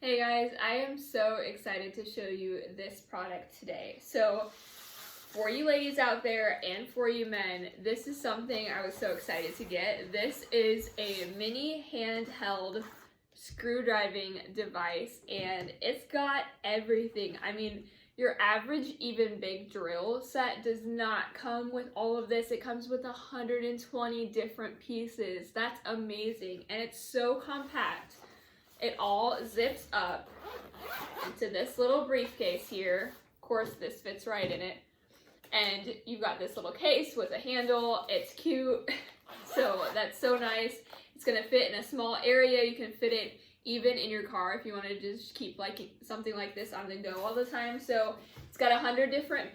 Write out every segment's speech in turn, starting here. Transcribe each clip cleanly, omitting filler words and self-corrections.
Hey guys, I am so excited to show you this product today. So, for you ladies out there and for you men, this is something I was so excited to get. This is a mini handheld screwdriving device and it's got everything. I mean, your average even big drill set does not come with all of this. It comes with 120 different pieces. That's amazing and it's so compact. It all zips up into this little briefcase here. Of course, this fits right in it. And you've got this little case with a handle. It's cute. So that's so nice. It's gonna fit in a small area. You can fit it even in your car if you want to just keep like something like this on the go all the time. So it's got 100 different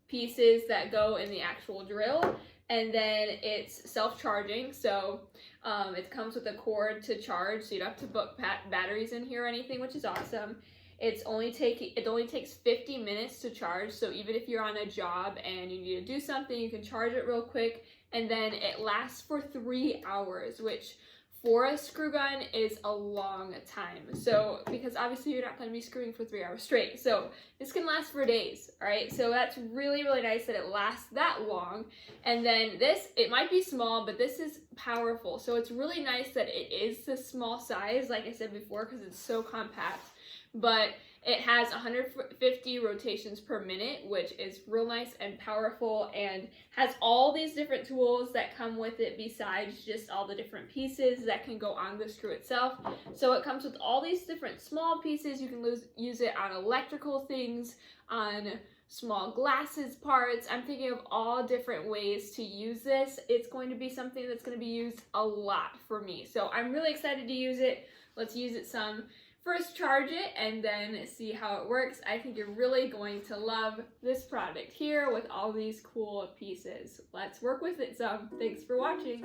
pieces that go in the actual drill. And then it's self-charging, so it comes with a cord to charge, so you don't have to book batteries in here or anything, which is awesome. It only takes 50 minutes to charge, so even if you're on a job and you need to do something, you can charge it real quick, and then it lasts for 3 hours, which for a screw gun is a long time. So, because obviously you're not going to be screwing for 3 hours straight. So, this can last for days, all right? So, that's really, really nice that it lasts that long. And then this, it might be small, but this is powerful. So, it's really nice that it is the small size, like I said before, because it's so compact. But it has 150 rotations per minute, which is real nice and powerful, and has all these different tools that come with it besides just all the different pieces that can go on the screw itself. So it comes with all these different small pieces. You can use it on electrical things, on small glasses parts. I'm thinking of all different ways to use this. It's going to be something that's going to be used a lot for me. So I'm really excited to use it. Let's use it some. First charge it and then see how it works. I think you're really going to love this product here with all these cool pieces. Let's work with it some. Thanks for watching.